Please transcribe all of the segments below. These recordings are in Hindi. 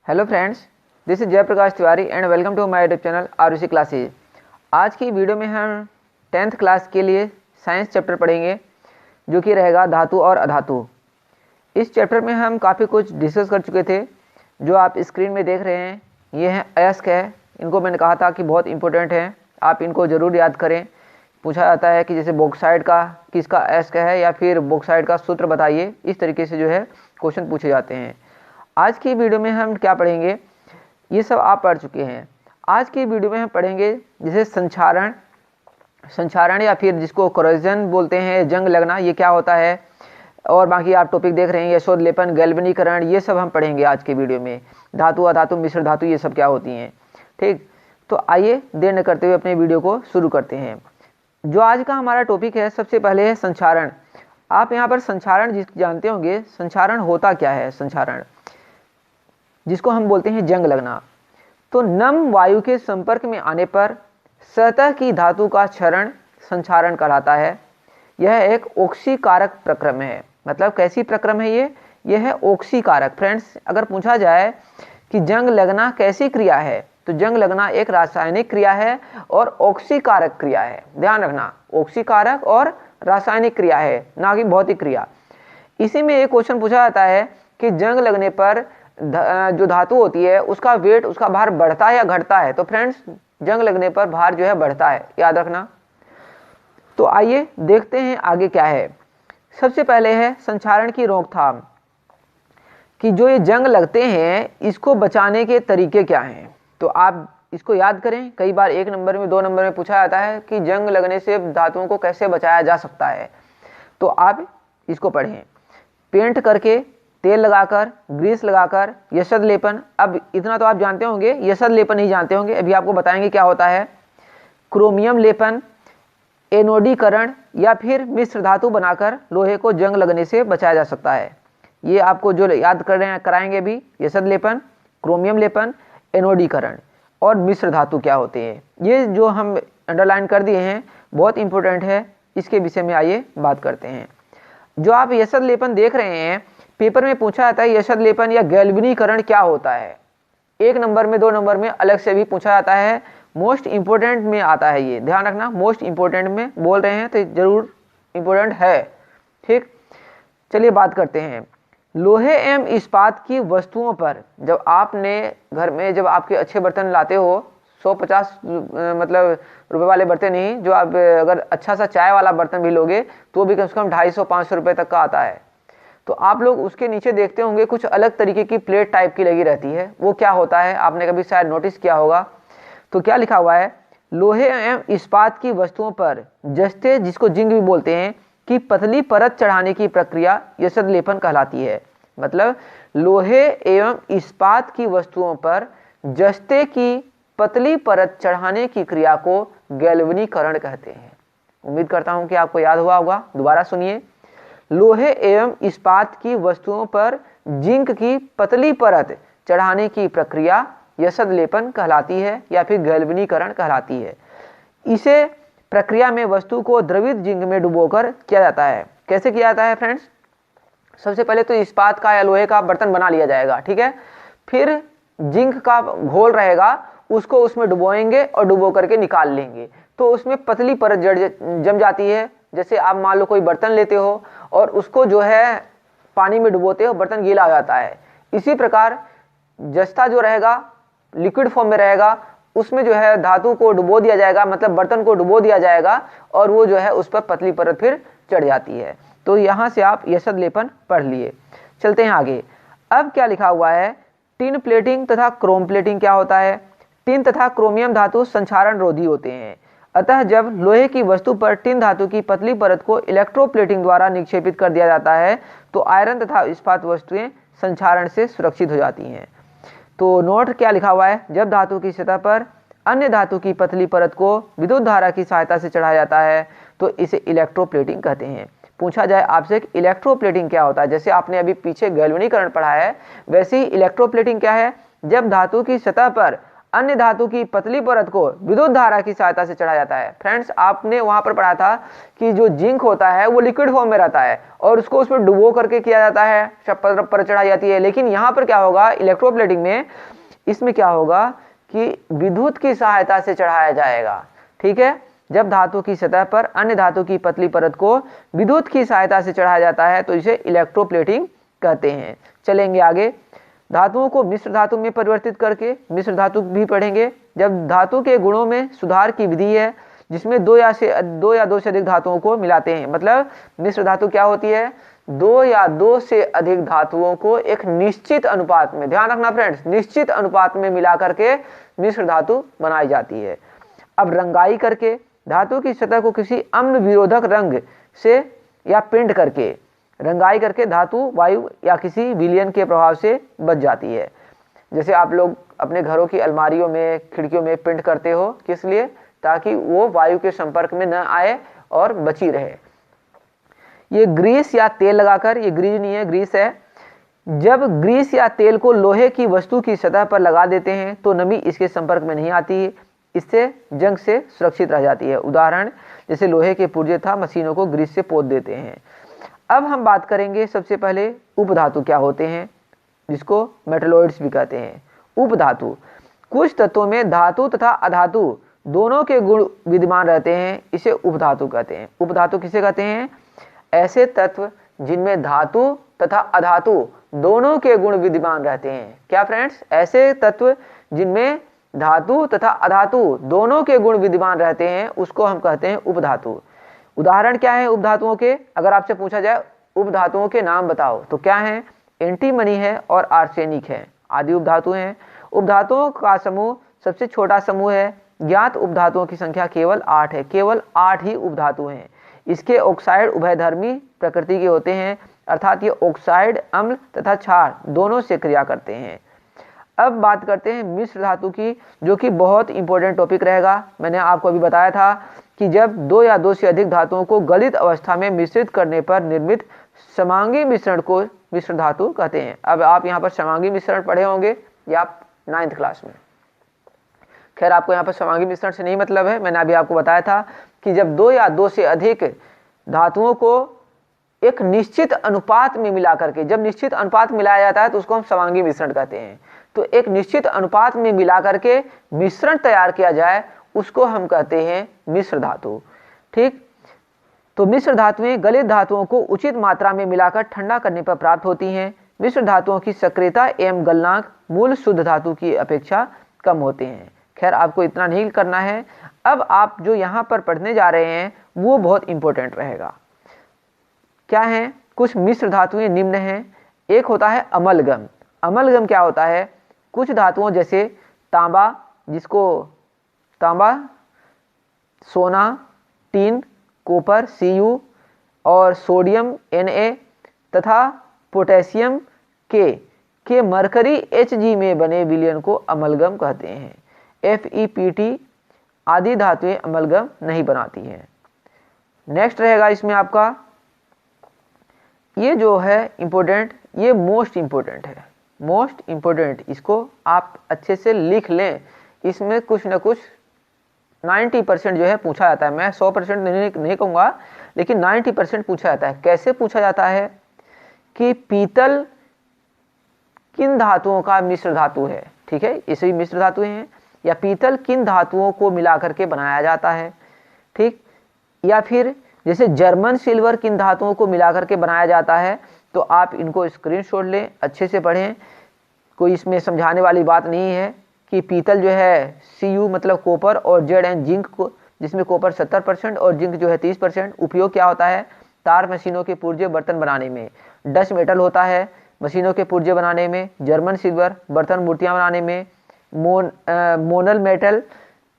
Hello friends, this is Jayprakash Tiwari and welcome to my YouTube channel Arushi classes. आज की वीडियो में हम 10th क्लास के लिए साइंस चैप्टर पढ़ेंगे जो कि रहेगा धातु और अधातु। इस चैप्टर में हम काफ़ी कुछ डिस्कस कर चुके थे जो आप स्क्रीन में देख रहे हैं। ये हैं अयस्क है, इनको मैंने कहा था कि बहुत इंपॉर्टेंट है, आप इनको ज़रूर याद करें। पूछा जाता है कि जैसे बॉक्साइड का किसका अयस्क है या फिर बॉक्साइड का सूत्र बताइए, इस तरीके से जो है क्वेश्चन पूछे जाते हैं। आज की वीडियो में हम क्या पढ़ेंगे, ये सब आप पढ़ चुके हैं। आज की वीडियो में हम पढ़ेंगे जैसे संक्षारण या फिर जिसको कोरोजन बोलते हैं, जंग लगना, ये क्या होता है। और बाकी आप टॉपिक देख रहे हैं यशोद लेपन, गैल्वेनीकरण, ये सब हम पढ़ेंगे आज की वीडियो में। धातु अधातु मिश्र धातु ये सब क्या होती हैं। ठीक, तो आइए देर न करते हुए अपने वीडियो को शुरू करते हैं। जो आज का हमारा टॉपिक है, सबसे पहले है संक्षारण। आप यहाँ पर संक्षारण जानते होंगे, संक्षारण होता क्या है। संक्षारण जिसको हम बोलते हैं जंग लगना। तो नम वायु के संपर्क में आने पर सतह की धातु का क्षरण संक्षारण कहलाता है। यह एक ओक्सीकारक प्रक्रम है। मतलब कैसी प्रक्रम है ये है ओक्सीकारक। फ्रेंड्स, अगर पूछा जाए कि जंग लगना कैसी क्रिया है, तो जंग लगना एक रासायनिक क्रिया है और ओक्सीकारक क्रिया है। ध्यान रखना, ओक्सीकारक और रासायनिक क्रिया है, ना कि भौतिक क्रिया। इसी में एक क्वेश्चन पूछा जाता है कि जंग लगने पर जो धातु होती है उसका वेट, उसका भार बढ़ता है या घटता है। तो फ्रेंड्स, जंग लगने पर भार जो है बढ़ता है, याद रखना। तो आइए देखते हैं आगे क्या है। सबसे पहले है संक्षारण की रोकथाम, कि जो ये जंग लगते हैं इसको बचाने के तरीके क्या हैं। तो आप इसको याद करें, कई बार 1 नंबर में 2 नंबर में पूछा जाता है कि जंग लगने से धातुओं को कैसे बचाया जा सकता है। तो आप इसको पढ़ें। पेंट करके, तेल लगाकर, ग्रीस लगाकर, यशद लेपन। अब इतना तो आप जानते होंगे, यशद लेपन नहीं जानते होंगे, अभी आपको बताएंगे क्या होता है। क्रोमियम लेपन, एनोडीकरण या फिर मिश्र धातु बनाकर लोहे को जंग लगने से बचाया जा सकता है। ये आपको जो याद कर रहे हैं कराएंगे भी, यशद लेपन, क्रोमियम लेपन, एनोडीकरण और मिश्र धातु क्या होते हैं। ये जो हम अंडरलाइन कर दिए हैं बहुत इंपॉर्टेंट है, इसके विषय में आइए बात करते हैं। जो आप यशद लेपन देख रहे हैं, पेपर में पूछा जाता है यशद लेपन या गैल्वेनीकरण क्या होता है। 1 नंबर में 2 नंबर में अलग से भी पूछा जाता है। मोस्ट इंपोर्टेंट में आता है, ये ध्यान रखना। मोस्ट इंपोर्टेंट में बोल रहे हैं तो जरूर इंपोर्टेंट है। ठीक, चलिए बात करते हैं। लोहे एवं इस्पात की वस्तुओं पर जब आपने घर में, जब आपके अच्छे बर्तन लाते हो, 150 मतलब रुपए वाले बर्तन नहीं, जो आप अगर अच्छा सा चाय वाला बर्तन भी लोगे तो भी कम से कम 250-500 रुपये तक का आता है। तो आप लोग उसके नीचे देखते होंगे कुछ अलग तरीके की प्लेट टाइप की लगी रहती है। वो क्या होता है, आपने कभी शायद नोटिस किया होगा। तो क्या लिखा हुआ है, लोहे एवं इस्पात की वस्तुओं पर जस्ते, जिसको जिंक भी बोलते हैं, की पतली परत चढ़ाने की प्रक्रिया यशद लेपन कहलाती है। मतलब लोहे एवं इस्पात की वस्तुओं पर जस्ते की पतली परत चढ़ाने की क्रिया को गैल्वेनीकरण कहते हैं। उम्मीद करता हूं कि आपको याद हुआ होगा। दोबारा सुनिए। लोहे एवं इस्पात की वस्तुओं पर जिंक की पतली परत चढ़ाने की प्रक्रिया यशद लेपन कहलाती है या फिर गैल्वेनीकरण कहलाती है। इसे प्रक्रिया में वस्तु को द्रवित जिंक में डुबोकर किया जाता है। कैसे किया जाता है फ्रेंड्स? सबसे पहले तो इस्पात का या लोहे का बर्तन बना लिया जाएगा, ठीक है। फिर जिंक का घोल रहेगा, उसको उसमें डुबोएंगे और डुबो करके निकाल लेंगे, तो उसमें पतली परत जम जाती है। जैसे आप मान लो कोई बर्तन लेते हो और उसको जो है पानी में डुबोते हो, बर्तन गीला हो जाता है। इसी प्रकार जस्ता जो रहेगा लिक्विड फॉर्म में रहेगा, उसमें जो है धातु को डुबो दिया जाएगा, मतलब बर्तन को डुबो दिया जाएगा और वो जो है उस पर पतली परत फिर चढ़ जाती है। तो यहाँ से आप यशद लेपन पढ़ लिए। चलते हैं आगे। अब क्या लिखा हुआ है, टिन प्लेटिंग तथा क्रोम प्लेटिंग क्या होता है। टिन तथा क्रोमियम धातु संक्षारण रोधी होते हैं, अतः जब लोहे की वस्तु पर टिन धातु की पतली परत को इलेक्ट्रोप्लेटिंग द्वारा निक्षेपित कर दिया जाता है तो आयरन तथा इस्पात वस्तुएं संक्षारण से सुरक्षित हो जाती हैं। तो नोट क्या लिखा हुआ है, जब धातु की सतह पर अन्य धातु की पतली परत को विद्युत धारा की सहायता से चढ़ाया जाता है तो इसे इलेक्ट्रोप्लेटिंग कहते हैं। पूछा जाए आपसे कि इलेक्ट्रोप्लेटिंग क्या होता है, जैसे आपने अभी पीछे गैल्वेनीकरण पढ़ा है, वैसे ही इलेक्ट्रोप्लेटिंग क्या है, जब धातु की सतह पर अन्य धातु की पतली परत को विद्युत धारा की सहायता से चढ़ाया जाता है। फ्रेंड्स, आपने वहां पर पढ़ा था कि जो जिंक होता है वो लिक्विड फॉर्म में रहता है और उसको उसमें डुबो करके किया जाता है, पर चढ़ाई जाती है। लेकिन यहाँ पर क्या होगा, इलेक्ट्रोप्लेटिंग में इसमें क्या होगा कि विद्युत की सहायता से चढ़ाया जाएगा। ठीक है, जब धातु की सतह पर अन्य धातु की पतली परत को विद्युत की सहायता से चढ़ाया जाता है तो इसे इलेक्ट्रोप्लेटिंग कहते हैं। चलेंगे आगे, धातुओं को मिश्र धातु में परिवर्तित करके मिश्र धातु भी पढ़ेंगे। जब धातु के गुणों में सुधार की विधि है जिसमें दो या दो से अधिक धातुओं को मिलाते हैं। मतलब मिश्र धातु क्या होती है, दो या दो से अधिक धातुओं को एक निश्चित अनुपात में, ध्यान रखना फ्रेंड्स, निश्चित अनुपात में मिला करके मिश्र धातु बनाई जाती है। अब रंगाई करके धातु की सतह को किसी अम्ल विरोधक रंग से या पेंट करके, रंगाई करके धातु वायु या किसी विलयन के प्रभाव से बच जाती है। जैसे आप लोग अपने घरों की अलमारियों में, खिड़कियों में पेंट करते हो, किस लिए, ताकि वो वायु के संपर्क में न आए और बची रहे। ये ग्रीस या तेल लगाकर, ये ग्रीस नहीं है, ग्रीस है। जब ग्रीस या तेल को लोहे की वस्तु की सतह पर लगा देते हैं तो नमी इसके संपर्क में नहीं आती है, इससे जंग से सुरक्षित रह जाती है। उदाहरण जैसे लोहे के पुर्जे था, मशीनों को ग्रीस से पोत देते हैं। अब हम बात करेंगे सबसे पहले उपधातु क्या होते हैं, जिसको मेटलॉइड्स भी कहते हैं। उपधातु, कुछ तत्वों में धातु तथा अधातु दोनों के गुण विद्यमान रहते हैं, इसे उपधातु कहते हैं। उपधातु किसे कहते हैं, ऐसे तत्व जिनमें धातु तथा अधातु दोनों के गुण विद्यमान रहते हैं। क्या फ्रेंड्स, ऐसे तत्व जिनमें धातु तथा अधातु दोनों के गुण विद्यमान रहते हैं उसको हम कहते हैं उपधातु। उदाहरण क्या है उपधातुओं के, अगर आपसे पूछा जाए उपधातुओं के नाम बताओ तो क्या है, एंटीमनी है और आर्सेनिक है, आदि उपधातु हैं। उपधातुओं का समूह सबसे छोटा समूह है। ज्ञात उपधातुओं की संख्या केवल 8 है, केवल 8 ही उपधातु हैं। इसके ऑक्साइड उभयधर्मी प्रकृति के होते हैं, अर्थात ये ऑक्साइड, अम्ल तथा क्षार दोनों से क्रिया करते हैं। अब बात करते हैं मिश्र धातु की, जो कि बहुत इंपॉर्टेंट टॉपिक रहेगा। मैंने आपको अभी बताया था कि जब दो या दो से अधिक धातुओं को गलित अवस्था में मिश्रित करने पर निर्मित समांगी मिश्रण को मिश्र धातु कहते हैं। अब आप यहाँ पर समांगी मिश्रण पढ़े होंगे या 9th क्लास में। खैर, आपको यहाँ पर समांगी मिश्रण से नहीं मतलब है, मैंने अभी आपको बताया था कि जब दो या दो से अधिक धातुओं को एक निश्चित अनुपात में मिला करके, जब निश्चित अनुपात मिलाया जाता है तो उसको हम समांगी मिश्रण कहते हैं। तो एक निश्चित अनुपात में मिला करके मिश्रण तैयार किया जाए उसको हम कहते हैं मिश्र धातु। ठीक, तो मिश्र धातुएं गलित धातुओं को उचित मात्रा में मिलाकर ठंडा करने पर प्राप्त होती हैं। मिश्र धातुओं की सक्रियता एवं गलनांक मूल शुद्ध धातु की अपेक्षा कम होते हैं। खैर, आपको इतना नहीं करना है। अब आप जो यहाँ पर पढ़ने जा रहे हैं वो बहुत इंपॉर्टेंट रहेगा। क्या है, कुछ मिश्र धातुएं निम्न हैं। एक होता है अमलगम। अमलगम क्या होता है, कुछ धातुओं जैसे तांबा, जिसको तांबा, सोना, टीन, कॉपर Cu और सोडियम Na तथा पोटेशियम के मरकरी Hg में बने विलयन को अमलगम कहते हैं। FePt आदि धातुएं अमलगम नहीं बनाती हैं। नेक्स्ट रहेगा इसमें आपका, ये जो है इंपॉर्टेंट, ये मोस्ट इंपॉर्टेंट है, मोस्ट इंपॉर्टेंट। इसको आप अच्छे से लिख लें, इसमें कुछ न कुछ 90% जो है पूछा जाता है। मैं 100% नहीं कहूँगा, लेकिन 90% पूछा जाता है। कैसे पूछा जाता है कि पीतल किन धातुओं का मिश्र धातु है। ठीक है, इसे मिश्र धातु हैं। या पीतल किन धातुओं को मिला करके बनाया जाता है। ठीक, या फिर जैसे जर्मन सिल्वर किन धातुओं को मिला करके बनाया जाता है। तो आप इनको स्क्रीनशॉट लें, अच्छे से पढ़ें, कोई इसमें समझाने वाली बात नहीं है कि पीतल जो है Cu मतलब कॉपर और Zn जिंक को, जिसमें कॉपर 70% और जिंक जो है 30%। उपयोग क्या होता है, तार मशीनों के पुर्जे बर्तन बनाने में। डच मेटल होता है मशीनों के पुर्जे बनाने में। जर्मन सिल्वर बर्तन मूर्तियाँ बनाने में। मोनल मेटल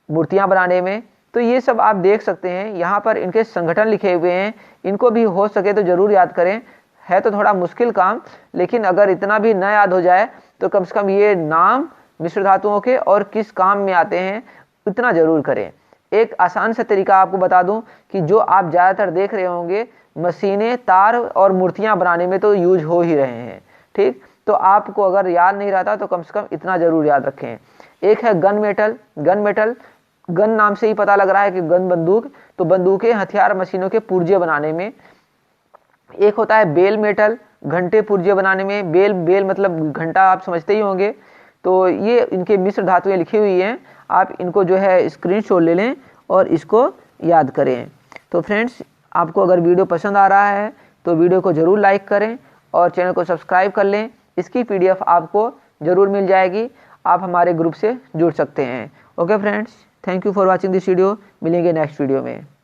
मूर्तियाँ बनाने में। तो ये सब आप देख सकते हैं, यहाँ पर इनके संगठन लिखे हुए हैं, इनको भी हो सके तो ज़रूर याद करें। है तो थोड़ा मुश्किल काम, लेकिन अगर इतना भी न याद हो जाए तो कम से कम ये नाम मिश्र धातुओं के और किस काम में आते हैं इतना जरूर करें। एक आसान सा तरीका आपको बता दूं कि जो आप ज़्यादातर देख रहे होंगे मशीनें तार और मूर्तियां बनाने में तो यूज हो ही रहे हैं। ठीक, तो आपको अगर याद नहीं रहता तो कम से कम इतना ज़रूर याद रखें। एक है गन मेटल। गन नाम से ही पता लग रहा है कि गन बंदूक, तो बंदूकें, हथियार, मशीनों के पुर्जे बनाने में। एक होता है बेल मेटल, घंटे पुर्जे बनाने में। बेल मतलब घंटा, आप समझते ही होंगे। तो ये इनके मिश्र धातुएं लिखी हुई हैं, आप इनको जो है स्क्रीनशॉट ले लें और इसको याद करें। तो फ्रेंड्स, आपको अगर वीडियो पसंद आ रहा है तो वीडियो को ज़रूर लाइक करें और चैनल को सब्सक्राइब कर लें। इसकी PDF आपको ज़रूर मिल जाएगी, आप हमारे ग्रुप से जुड़ सकते हैं। Okay friends, thank you for watching this video. मिलेंगे नेक्स्ट वीडियो में।